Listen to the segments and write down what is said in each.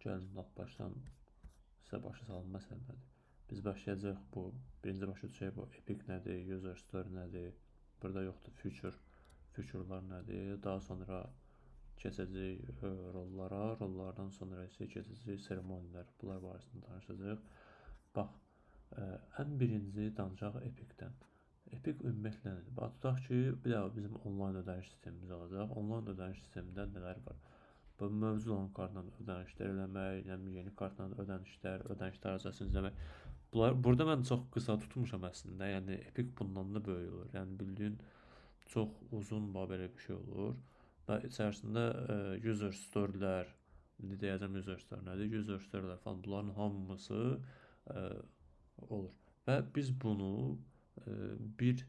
Gəlin lap başdan sizə başa salım məsələ nədir? Biz başlayacaq bu, birinci başa düşək bu epic nədir, user story nədir, burada yoxdur featurelar nədir, daha sonra keçəcək rollara, rollardan sonra isə keçəcək seremoniyalar, bunlar barəsində danışacaq. Bax, ən birinci danışaq epicdən. Epic ümumiyyətlə nədir? Bax, tutaq ki, bir də bizim onlayn ödəniş sistemimiz olacaq. Onlayn ödəniş sistemində nələr var? Bu mövcud olan kartdan ödənişlər eləmək, yeni kartdan ödənişlər arasını izləmək. Burada mən çox qısa tutmuşam əslində. Yəni Epic bundan da böyük olur. Yəni bildiyin çox uzun belə bir şey olur. Və içərisində user storylər, indi deyəcəm user story nədir? User storylər falan bunların hamısı olur. Və biz bunu bir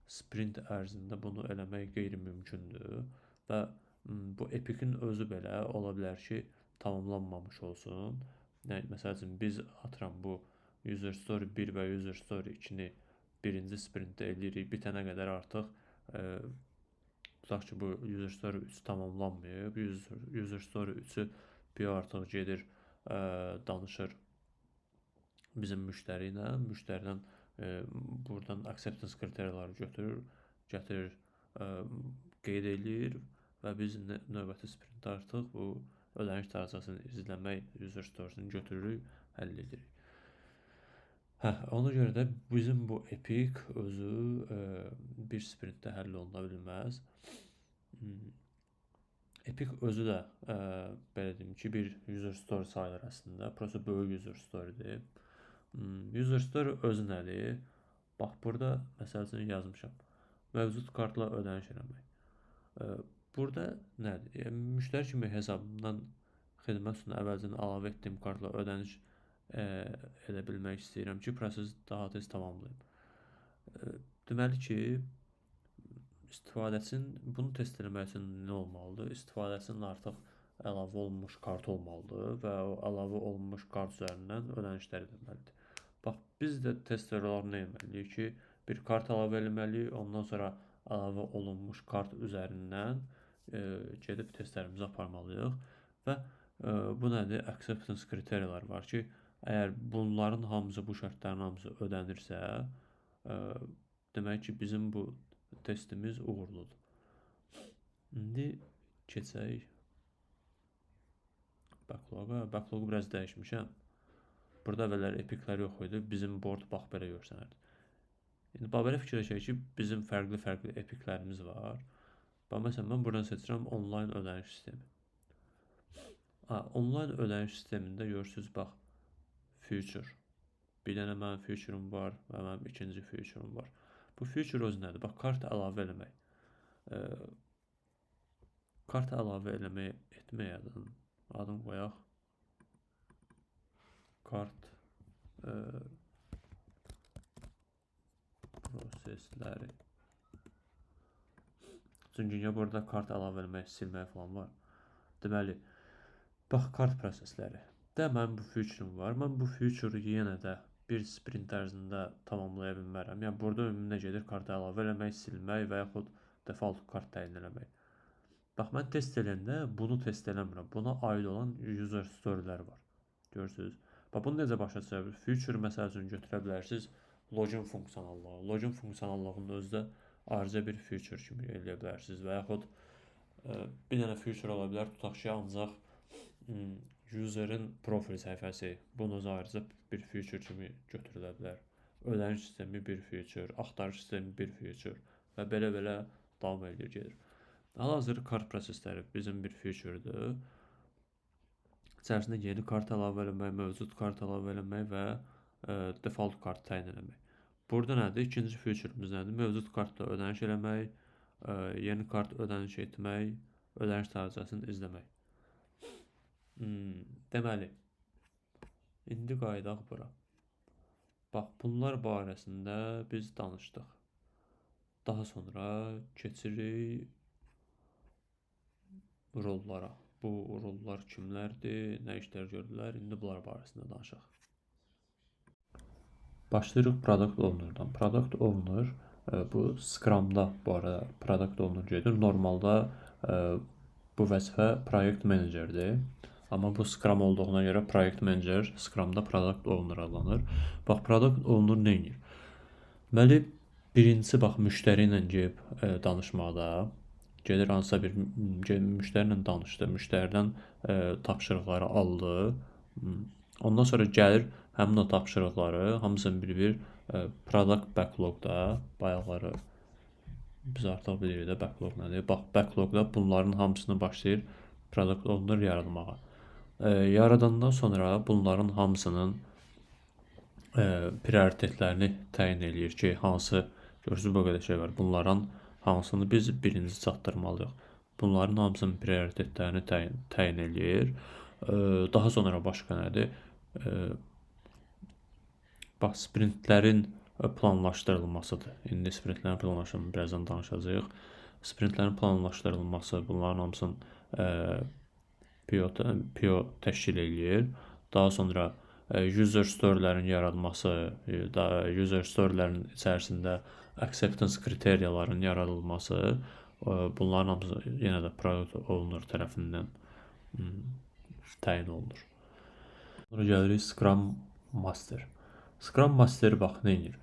sprint ərzində bunu eləmək qeyri-mümkündür və bu Epic'in özü belə ola bilər ki, tamamlanmamış olsun. Yəni, məsəl üçün, biz atıram bu user story 1 və user story 2-ni birinci sprintdə eləyirik, bitənə qədər artıq tutaq ki, bu user story 3 tamamlanmayıb. User story 3-ü bir artıq gedir, danışır bizim müştəri ilə, müştəriden buradan acceptance kriteriyaları gətirir, qeyd edir və biz növbəti sprintdə artıq bu ödəniş tarixçəsini izləmək user storiesini götürürük, həll edirik. Ona görə də bizim bu Epic özü bir sprintdə həll oluna bilməz. Epic özü də belə deyim ki, bir user story sayılır əslində. Prosta böyük user storydir. User story özü nədir? Bax, burada məsəl üçün yazmışam. Mövcud kartla ödəniş eləmək. Burada nədir? Müştəri kimi hesabımdan xidmət üstünə əvvəlcədən əlavə etdiyim kartla ödəniş edə bilmək istəyirəm ki, prosesi daha tez tamamlayım. Deməli ki, istifadəçinin bunu test eləmək üçün nə olmalıdır? İstifadəçinin artıq əlavə olunmuş kart olmalıdır və o əlavə olunmuş kart üzərindən ödənişlər edilməlidir. Bax, biz də testlər olaraq nə etməliyik ki, bir kart əlavə etməliyik, ondan sonra əlavə olunmuş kart üzərindən gedib testlərimizi aparmalıyıq və bu nədir? Acceptance kriteriyaları var ki, əgər bunların hamısı, bu şərtlərin hamısı ödənirsə, demək ki, bizim bu testimiz uğurludur. İndi keçək backloga. Backlogu biraz dəyişmişəm. Burada əvvəllər epiclər yox idi. Bizim board bax belə görsənərdi. İndi belə fikirləşək ki, bizim fərqli epiclərimiz var. Bax, məsələn, mən buradan seçirəm onlayn ödəniş sistemi. Onlayn ödəniş sistemində görürsünüz, bax, feature. Bir dənə mənim feature'um var və mənim ikinci feature'um var. Bu feature özü nədir? Bax, kart əlavə eləmək. Kart əlavə etmək adını qoyaq. Kart prosesləri. Çünki burada kart əlavə etmək, silmək falan var. Deməli, bax, kart prosesləri. Mənim bu feature'um var. Mən bu feature'u yenə də bir sprint ərzində tamamlaya bilmərəm. Yəni, burada ümumiyyətlə gedir kart əlavə etmək, silmək və yaxud default kart təyin etmək. Bax, mən test edəndə bunu test eləmirəm. Buna aid olan user story'lər var. Görürsünüz? Bax, bunu necə başa düşə bilir? Feature məsəl üçün götürə bilərsiniz login funksiyonallığı. Login funksiyonallığının özü də ayrıca bir feature kimi eləyə bilərsiniz və yaxud bir dənə feature ola bilər, tutaq ki, ancaq user'ın profil səhifəsi bunun ayrıca bir feature kimi götürülə bilər. Ödəniş sistemi bir feature, axtarış sistemi bir feature və belə davam edir, gedir. Hal-hazırda kart prosesləri bizim bir feature'dır. İçərisində yeni kart əlavə etmək, mövcud kart əlavə etmək və default kart təyin etmək. Burada nədir? İkinci feature'ımız nədir? Mövcud kartla ödəniş eləmək, yeni kart ödəniş etmək, ödəniş tarixçəsini izləmək. Deməli, indi qayıdaq bura. Bax, bunlar barəsində biz danışdıq. Daha sonra keçirik rollara. Bu rollar kimlərdir, nə işlər görürlər? İndi bunlar barəsində danışaq. Başlayırıq Product Owner-dan. Product Owner bu Scrum-da bu arada Product Owner gedir. Normalda bu vəzifə Project Manager-dir. Amma bu Scrum olduğuna görə Project Manager Scrumda Product Owner adlanır. Bax, Product Owner nə edir? Deməli, birincisi bax, müştəri ilə gedib danışmaqda, gedir hansısa bir müştəri ilə danışdı, müştəridən tapşırıqları aldı. Ondan sonra gəlir həmin o tapşırıqları hamısını bir-bir product backlogda, bayaqları biz artıq bilirik də backlog nədir. Bax, backlogda bunların hamısını başlayır product owner yaratmağa. Yaradandan sonra bunların hamısının prioritetlərini təyin eləyir ki, hansı, görürsünüz bu qədər şey var. Bunların hansını biz birinci çatdırmalıyıq. Bunların hamısının prioritetlərini təyin eləyir. Daha sonra başqa nədir? Bax, sprintlərin planlaşdırılmasıdır. İndi sprintlərin planlaşdırılması birazdan danışacağıq. Sprintlərin planlaşdırılması, bunların hamısının PO təşkil eləyir. Daha sonra user storylərin yaradılması, user storylərin içərisində acceptance kriteriyalarının yaradılması, bunların hamısı yenə də product owner tərəfindən təyin olunur. Sonra gəlirik Scrum Master. Scrum Master bax nə edir?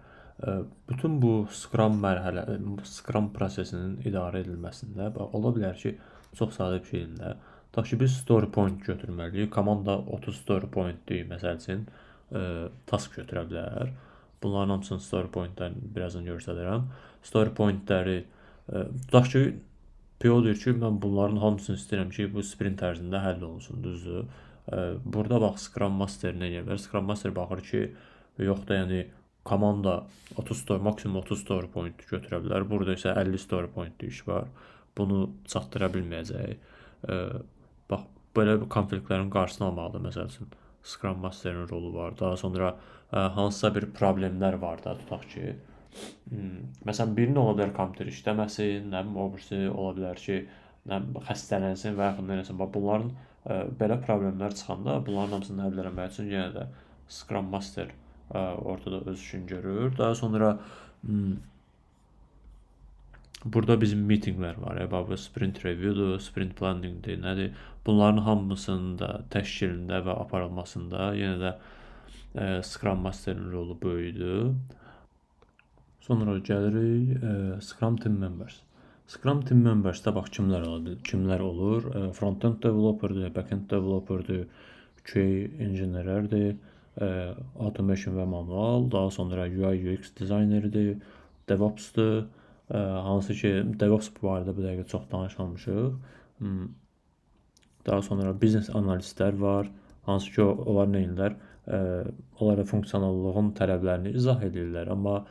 Bütün bu Scrum prosesinin idarə edilməsində ola bilər ki, çox sadə bir şeyində tutaq ki, biz story point götürməliyik. Komanda 30 story point-dir, məsəl üçün task götürə bilər. Bunların hamısının story point-lərini birazdan göstərəcəm. Story point-ləri tutaq ki, PO deyir ki, mən bunların hamısını istəyirəm ki, bu sprint ərzində həll olunsun, düzdür? Burada bax, Scrum Master nə edir? Scrum Master baxır ki, yox da, yəni komanda 30 story, maksimum 30 story point götürə bilər. Burada isə 50 story point iş var. Bunu çatdıra bilməyəcək. Bax, belə konfliktlərin qarşısını almalıdır. Məsəl üçün, Scrum Master'ın rolu var. Daha sonra hansısa bir problemlər var da, tutaq ki, məsələn, birinin ola bilər kompüter işləməsin, nə bilim, o birisi ola bilər ki, xəstələnsin və yaxud nəsə. Bax, bunların belə problemlər çıxanda bunların hamısını həll etmək üçün yenə də Scrum Master ortada öz işini görür. Daha sonra burada bizim meetinglər var. Bu sprint review'dur, sprint planning'dir, nədir? Bunların hamısının da təşkilində və aparılmasında yenə də Scrum Master'ın rolu böyükdür. Sonra gəlirik Scrum Team Members. Scrum Team Members-də bax, kimlər olur? Front-end developer'dır, back-end developer'dır, QA engineerlərdir, automation və manual, daha sonra UI UX dizaynerdir, DevOps-dur. Hansı ki, DevOps barədə bu dəqiqə çox danışmamışıq. Daha sonra business analistlər var, hansı ki, onlar nə edirlər? Onlara funksionallığın tələblərini izah edirlər, amma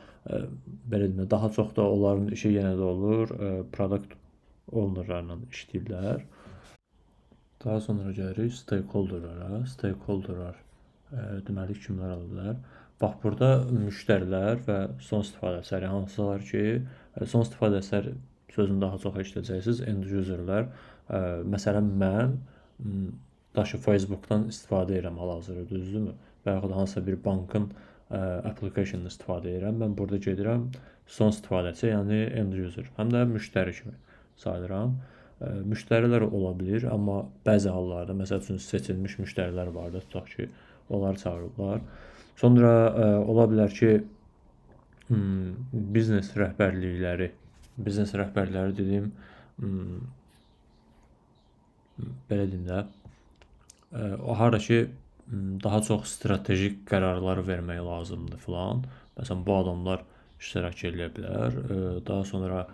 belə deyim, daha çox da onların işi yenə də olur, product ownerlarla işləyirlər. Daha sonra gəlirik stakeholderlara. Stakeholderlar deməli kimlər ola bilər? Bax, burada müştərilər və son istifadəçiləri hansılar ki, son istifadəçilər sözünü daha çox eşidəcəksiniz, end userlər. Məsələn, mən daşı Facebookdan istifadə edirəm hal-hazırda, düzdürmü? Və yaxud hansısa bir bankın application'ını istifadə edirəm. Mən burada gedirəm son istifadəçi, yəni end user, həm də müştəri kimi sayılıram. Müştərilər ola bilir, amma bəzi hallarda, məsəl üçün, seçilmiş müştərilər vardır, tutaq ki, onları çağırırlar. Sonra ola bilər ki, biznes rəhbərlikləri dediyim, belə deyim də, o harada ki, daha çox stratejik qərarlar vermək lazımdır filan. Məsələn, bu adamlar iştirak edə bilər. Daha sonra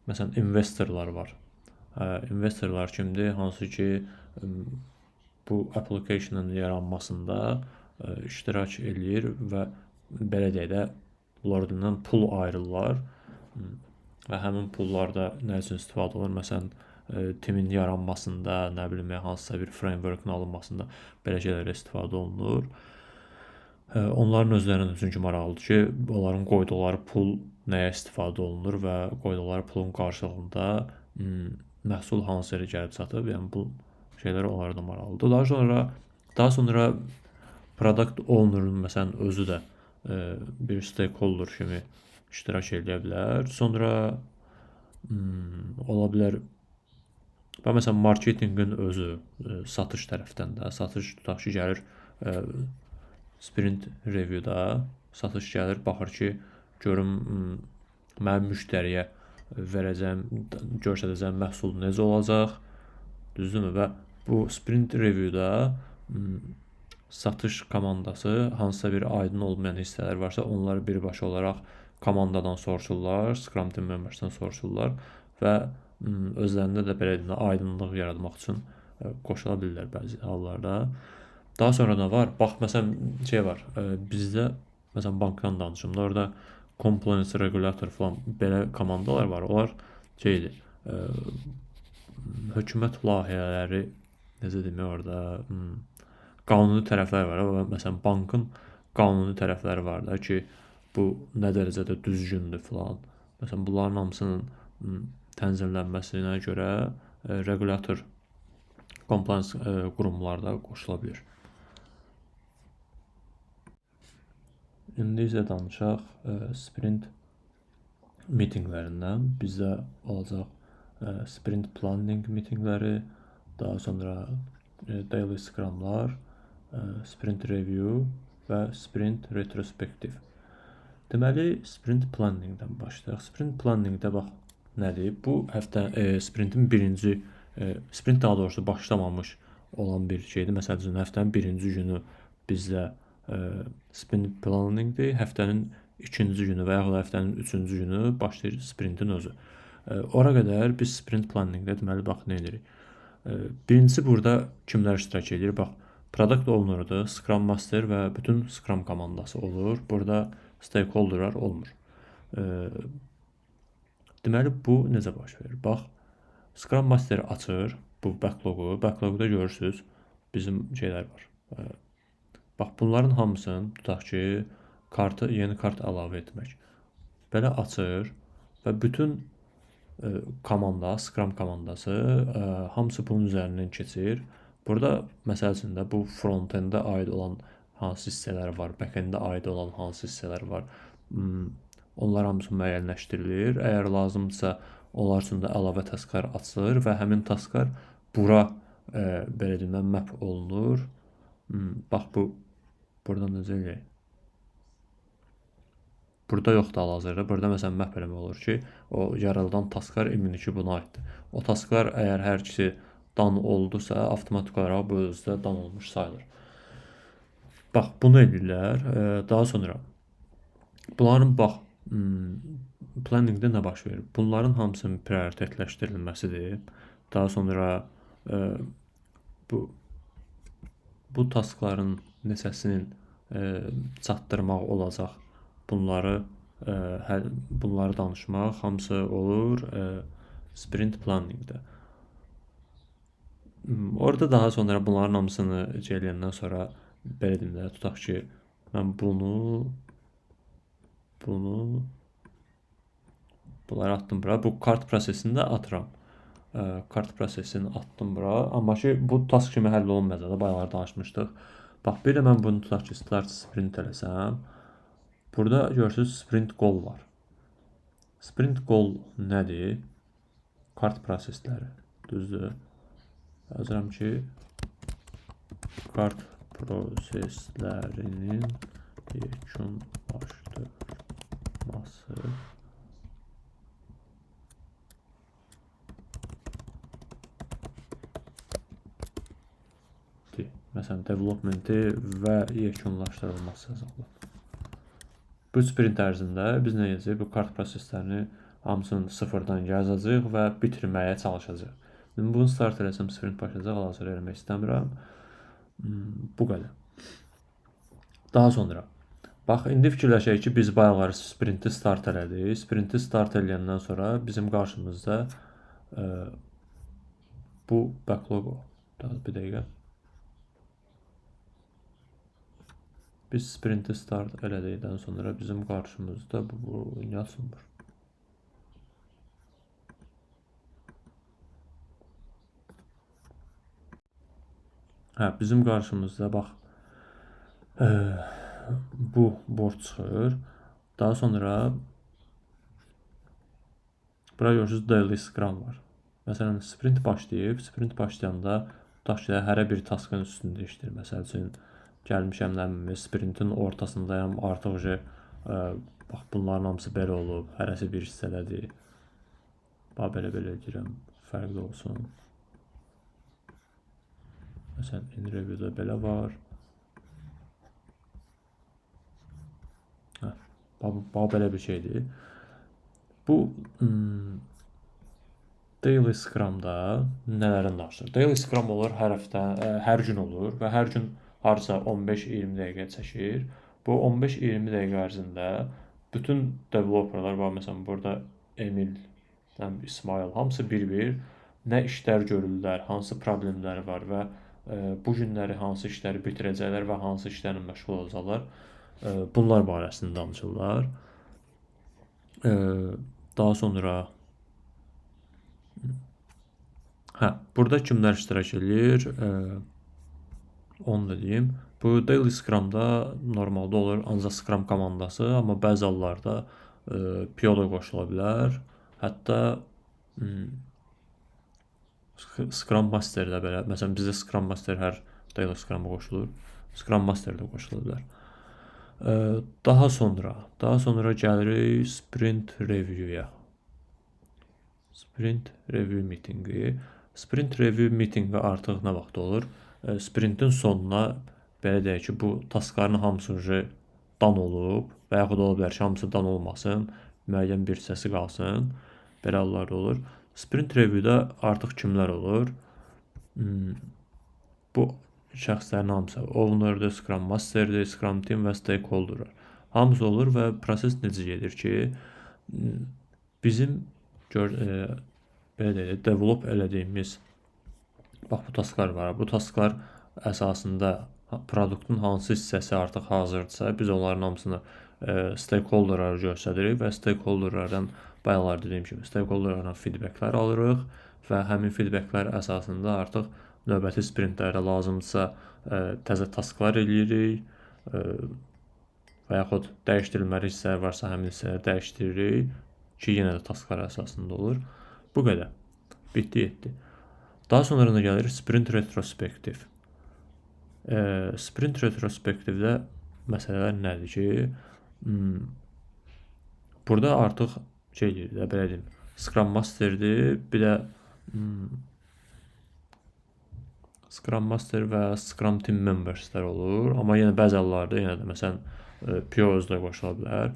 məsələn, investorlar var. Investorlar kimdir? Hansı ki, bu application'ın yaranmasında iştirak eləyir və belə deyək də, onlardan pul ayrılırlar və həmin pullar da nə üçün istifadə olunur? Məsələn, timin yaranmasında, nə bilim, hansısa bir framework'un alınmasında belə şeylərə istifadə olunur. Onların özlərinin çünki maraqlıdır ki, onların qoyduqları pul nəyə istifadə olunur və qoyduqları pulun qarşılığında məhsul hansı yerə gəlib çatıb, yəni bu şeylər onlara da maraqlıdır. Daha sonra product owner'ın məsələn özü də bir stakeholder kimi iştirak edə bilər. Sonra ola bilər Və məsələn marketinqin özü satış tərəfdən də, satış tutaq ki, gəlir sprint reviewda satış gəlir, baxır ki, görüm mənim müştəriyə verəcəyim, göstərəcəyim məhsul necə olacaq, düzdürmü? Və bu sprint reviewda satış komandası hansısa bir aydın olmayan hissələr varsa, onları birbaşa olaraq komandadan soruşurlar, Scrum Team Members-dən soruşurlar və özlərində də belə aydınlıq yaratmaq üçün qoşula bilirlər bəzi hallarda. Daha sonra nə var? Bax, məsələn, şey var, bizdə, məsələn, bankdan danışım da, orada compliance regulator falan belə komandalar var. Onlar şeydir, hökumət layihələri, necə demək orada, qanuni tərəfləri var. Məsələn, bankın qanuni tərəfləri var da ki, bu nə dərəcədə düzgündür falan. Məsələn, bunların hamısının tənzimlənməsinə görə regulator compliance qurumları da qoşula bilər. İndi isə danışaq sprint mitinqlərindən. Bizdə olacaq sprint planning mitinqləri, daha sonra daily scrumlar, sprint review və sprint retrospektiv. Deməli, sprint planningdən başlayaq. Sprint planningdə bax, nədir? Bu həftə sprintin birinci, sprint daha doğrusu başlamamış olan bir şeydir. Məsəl üçün, həftənin birinci günü bizdə sprint planningdir. Həftənin ikinci günü və yaxud da həftənin üçüncü günü başlayır sprintin özü. Ora qədər biz sprint planningdə deməli, bax, nə edirik? Birincisi, burada kimlər iştirak edir? Bax, product owner'dır, Scrum Master və bütün Scrum komandası olur. Burada stakeholderlar olmur. Deməli, bu necə baş verir? Bax, Scrum Master açır bu backlogu. Backlogu da görürsünüz, bizim şeylər var. Bax, bunların hamısını tutaq ki, yeni kart əlavə etmək. Belə açır və bütün komanda, Scrum komandası hamısı bunun üzərindən keçir. Burada məsəl üçün də bu front-end'ə aid olan hansı hissələr var, back-end'ə aid olan hansı hissələr var, onlar hamısı müəyyənləşdirilir. Əgər lazımdırsa, onlar üçün də əlavə tasklar açılır və həmin tasklar bura belə deyilmə map olunur. Bax, burada necə eləyək? Burada yoxdur hal-hazırda. Burada məsələn map eləmək olur ki, o yaradılan tasklar ümumi ki, buna aiddir. O tasklar əgər hər ikisi dan oldusa, avtomatik olaraq bu özdə dan olmuş sayılır. Bax, bunu edirlər. Daha sonra bunların, bax, planningdə nə baş verir? Bunların hamısının prioritetləşdirilməsidir. Daha sonra bu taskların neçəsinin çatdırmaq olacaq. Bunları danışmaq hamısı olur sprint planningdə. Orada daha sonra bunların hamısını eləyəndən sonra belə deyim də, tutaq ki, mən bunları atdım bura. Bu kart prosesində atıram. Kart prosesini atdım bura. Amma ki, bu task kimi həll olunmayacaq da, bayaqlar danışmışdıq. Bax, bir də mən bunu tutaq ki, start sprint eləsəm. Burada görürsünüz, sprint goal var. Sprint goal nədir? Kart prosesləri, düzdür. Yazıram ki, kart proseslərinin yekunlaşdırılması. Məsələn, developmenti və yekunlaşdırılması yazılır. Bu sprint ərzində biz nə edəcəyik? Bu kart proseslərini hamısını sıfırdan yazacaq və bitirməyə çalışacaq. Bunu start eləsəm sprint başlayacaq, hal-hazırda eləmək istəmirəm. Bu qədər. Daha sonra, bax, indi fikirləşək ki, biz bayaqları sprinti start elədik. Sprinti start eləyəndən sonra bizim qarşımızda bu backlog, bir dəqiqə. Biz sprinti start elədikdən sonra bizim qarşımızda bu yazılmır. Bizim qarşımızda bax, bu board çıxır. Daha sonra bura görürsünüz daily scrum var. Məsələn, sprint başlayıb, sprint başlayanda tutaq ki, hərə bir taskın üstündə işləyir. Məsəl üçün, gəlmişəm sprintin ortasındayam, artıq bax, bunların hamısı belə olub, hərəsi bir hissədədir. Bax, belə edirəm, fərqli olsun. Məsələn, in review'da belə var. Bax, belə bir şeydir. Bu Daily Scrum'da nələrin danışır? Daily Scrum olur hər həftə, hər gün olur və hər gün harca 15-20 dəqiqə çəkir. Bu 15-20 dəqiqə ərzində bütün developerlar var. Məsələn, burada Emil, İsmail, hamısı bir-bir nə işlər görürlər, hansı problemləri var və bu günləri hansı işləri bitirəcəklər və hansı işlərlə məşğul olacaqlar. Bunlar barəsində danışırlar. Daha sonra burada kimlər iştirak edir? Onu da deyim. Bu Daily Scrum'da normalda olur ancaq Scrum komandası, amma bəzi hallarda PO da qoşula bilər. Hətta Scrum Master də belə. Məsələn, bizdə Scrum Master hər Daily Scrum'a qoşulur. Scrum Master də qoşula bilər. Daha sonra gəlirik Sprint Review-ya. Sprint Review meetingi. Sprint Review meetingi artıq nə vaxt olur? Sprintin sonuna belə deyək ki, bu taskların hamısı dan olub və yaxud ola bilər ki, hamısı dan olmasın, müəyyən bir hissəsi qalsın. Belə hallarda olur. Sprint Review'da artıq kimlər olur? Bu şəxslərin hamısı owner'dır, Scrum Master'dir, Scrum Team və Stakeholder'lar. Hamısı olur və proses necə gedir ki, bizim belə deyək, develop elədiyimiz bax, bu tasklar var. Bu tasklar əsasında produktun hansı hissəsi artıq hazırdırsa, biz onların hamısını stakeholderlara göstəririk və stakeholderlardan bayaqlar dediyim kimi stakeholderlardan feedbacklər alırıq və həmin feedbacklər əsasında artıq növbəti sprintlərdə lazımdırsa təzə tasklar eləyirik və yaxud dəyişdirilməli hissələr varsa həmin hissələri dəyişdiririk ki, yenə də tasklar əsasında olur. Bu qədər. Bitdi, yetdi. Daha sonra gəlir Sprint Retrospektiv. Sprint Retrospektivdə məsələlər nədir ki, burada artıq belə deyim, Scrum Master'dir, bir də Scrum Master və Scrum Team Members'lər olur. Amma yenə bəzi hallarda yenə də məsələn PO özdə qoşula bilər.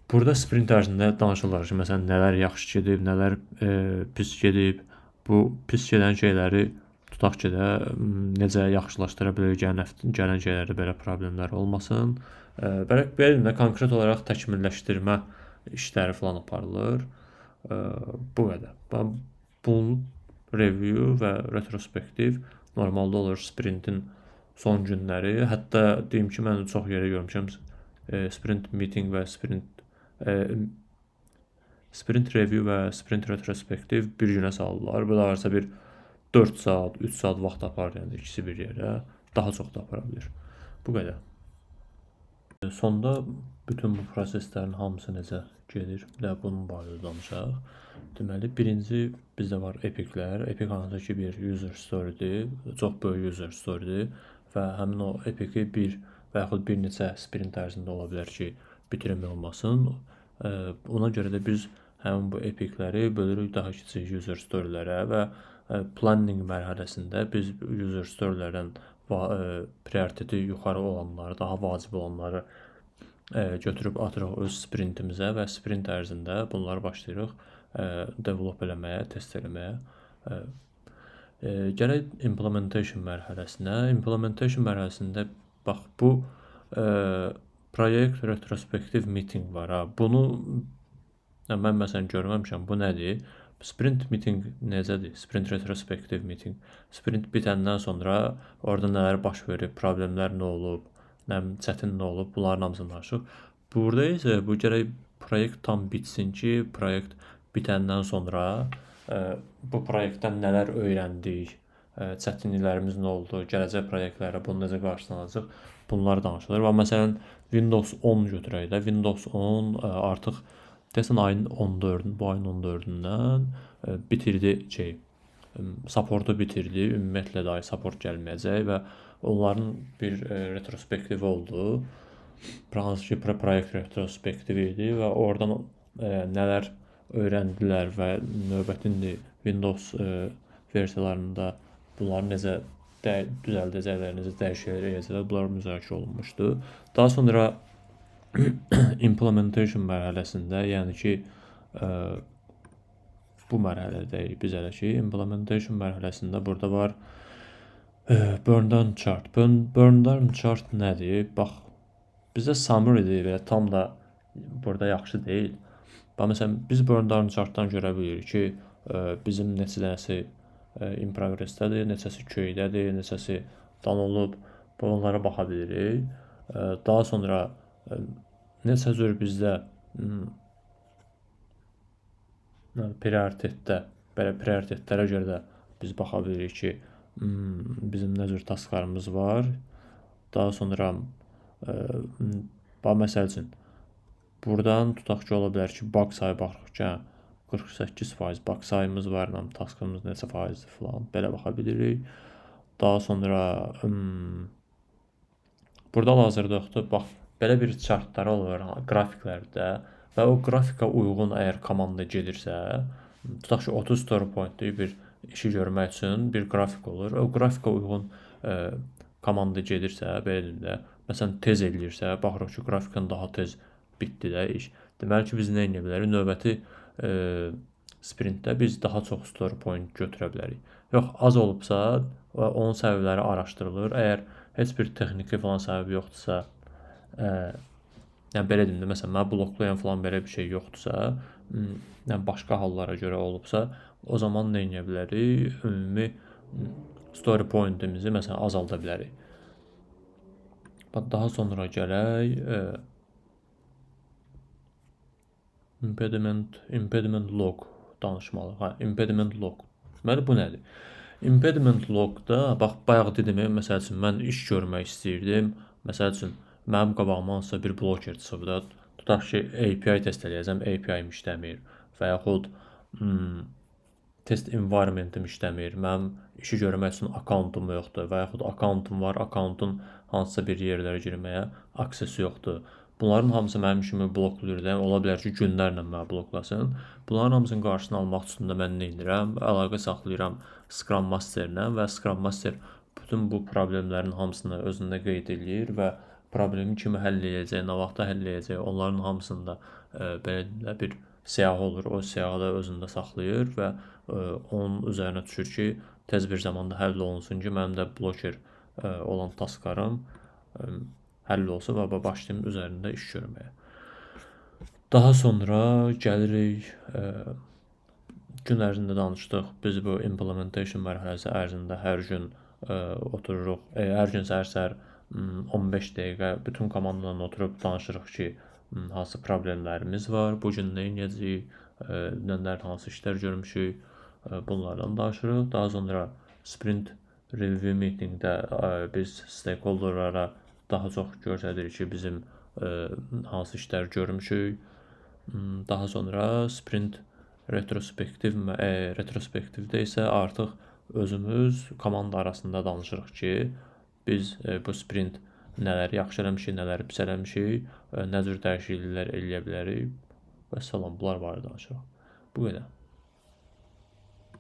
Burada sprint ərzində danışırlar ki, məsələn, nələr yaxşı gedib, nələr pis gedib. Bu pis gedən şeyləri tutaq ki də necə yaxşılaşdıra bilərik, gələn şeylərdə belə problemlər olmasın. Belə konkret olaraq təkmilləşdirmə işləri falan aparılır. Bu qədər. Bu review və retrospektiv normalda olur sprintin son günləri. Hətta deyim ki, mən çox yerə görmüşəm sprint meeting və sprint review və sprint retrospektiv bir günə salırlar. Bu da varsa bir 4 saat, 3 saat vaxt apar, yəni ikisi bir yerə. Daha çox da apara bilir. Bu qədər. Sonda bütün bu proseslərin hamısı necə gedir? Bir də bunun barədə danışaq. Deməli, birinci bizdə var epiklər. Epik hansı ki bir user story'dir, çox böyük user story'dir və həmin o epiki bir və yaxud bir neçə sprint ərzində ola bilər ki, bitirmək olmasın. Ona görə də biz həmin bu epikləri bölürük daha kiçik user story'lərə və planning mərhələsində biz user story'lərdən prioriteti yuxarı olanları, daha vacib olanları götürüb atırıq öz sprintimizə və sprint ərzində bunları başlayırıq develop eləməyə, test eləməyə. Gələk implementation mərhələsinə. Implementation mərhələsində bax, bu proyekt retrospektiv meeting var. Bunu mən məsələn görməmişəm. Bu nədir? Sprint meeting necədir? Sprint retrospektiv meeting. Sprint bitəndən sonra orada nələr baş verib, problemlər nə olub, çətin nə olub, bunların hamısını danışırıq. Burada isə bu gərək proyekt tam bitsin ki, proyekt bitəndən sonra bu proyektdən nələr öyrəndik, çətinliklərimiz nə oldu, gələcək proyektlərə bunu necə qarşılanacaq, bunlar danışılır. Və məsələn, Windows 10 götürək də. Windows 10 artıq Deyəsən ayın 14-ün, bu ayın 14-dən bitirdi supportu bitirdi. Ümumiyyətlə də support gəlməyəcək və onların bir retrospektivi oldu. Hansı ki, proyekt retrospektivi idi və oradan nələr öyrəndilər və növbəti Windows versiyalarında bunları necə düzəldəcəklər, necə dəyişəcəklər, bunlar müzakirə olunmuşdu. Daha sonra implementation mərhələsində, yəni ki, bu mərhələdəyik biz hələ ki, implementation mərhələsində burada var burn down chart. Burn down chart nədir? Bax, bizdə summary-dir və tam da burada yaxşı deyil. Bax, məsələn, biz burn down chartdan görə bilirik ki, bizim neçə dənəsi in progress-dədir, neçəsi köydədir, neçəsi dan olub, bunlara baxa bilirik. Daha sonra neçə cür bizdə prioritetdə, belə prioritetlərə görə də biz baxa bilirik ki, bizim nə cür tasklarımız var. Daha sonra məsəl üçün buradan tutaq ki, ola bilər ki, bug sayı baxırkən 48% bug sayımız var, taskımız neçə faizdir falan, belə baxa bilirik. Daha sonra burada hazırda yoxdur. Bax, belə bir chartlar olur qrafiklərdə və o qrafika uyğun əgər komanda gedirsə, tutaq ki, 30 story point-lik bir işi görmək üçün bir qrafik olur. O qrafika uyğun komanda gedirsə, belə deyim də, məsələn, tez eləyirsə, baxırıq ki, qrafikən daha tez bitdi də iş. Deməli ki, biz nə edə bilərik? Növbəti sprintdə biz daha çox story point götürə bilərik. Yox, az olubsa, onun səbəbləri araşdırılır. Əgər heç bir texniki falan səbəbi yoxdursa, yəni belə deyim də, məsələn, mənə bloklayan falan belə bir şey yoxdursa, yəni başqa hallara görə olubsa, o zaman nə edə bilərik? Ümumi story point-imizi məsələn azalda bilərik. Daha sonra gələk impediment log danışmalıyıq. Impediment log. Deməli, bu nədir? Impediment logda, bax, bayaq dedim, məsəl üçün, mən iş görmək istəyirdim. Məsəl üçün, mənim qabağıma hansısa bir bloker çıxıb da, tutaq ki, API test eləyəcəm, API-im işləmir və yaxud test environment-im işləmir, mənim işi görmək üçün akkauntum yoxdur və yaxud akkauntum var, akkauntun hansısa bir yerlərə girməyə aksesi yoxdur. Bunların hamısı mənim işimi bloklayır da, ola bilər ki, günlərlə məni bloklasın. Bunların hamısının qarşısını almaq üçün də mən nə edirəm? Əlaqə saxlayıram Scrum Master-lə və Scrum Master bütün bu problemlərin hamısını özündə qeyd edir və problemi kimi həll edəcək, nə vaxtda həll edəcək, onların hamısında belə bir siyahı olur. O siyahı da özündə saxlayır və onun üzərinə düşür ki, tez bir zamanda həll olunsun ki, mənim də bloker olan tasklarım həll olsa və başlayım üzərində iş görməyə. Daha sonra gəlirik, gün ərzində danışdıq. Biz bu implementation mərhələsi ərzində hər gün otururuq, hər gün səhər 15 dəqiqə bütün komandadan oturub danışırıq ki, hansı problemlərimiz var, bu gün nə edəcəyik, nələr hansı işlər görmüşük, bunlardan danışırıq. Daha sonra sprint review meetingdə biz stakeholderlara daha çox göstəririk ki, bizim hansı işlər görmüşük. Daha sonra sprint retrospektivdə isə artıq özümüz komanda arasında danışırıq ki, biz bu sprint nələri yaxşı eləmişik, nələri pis eləmişik, nə cür dəyişikliklər eləyə bilərik və salam, bunlar barədə danışırıq. Bu qədər.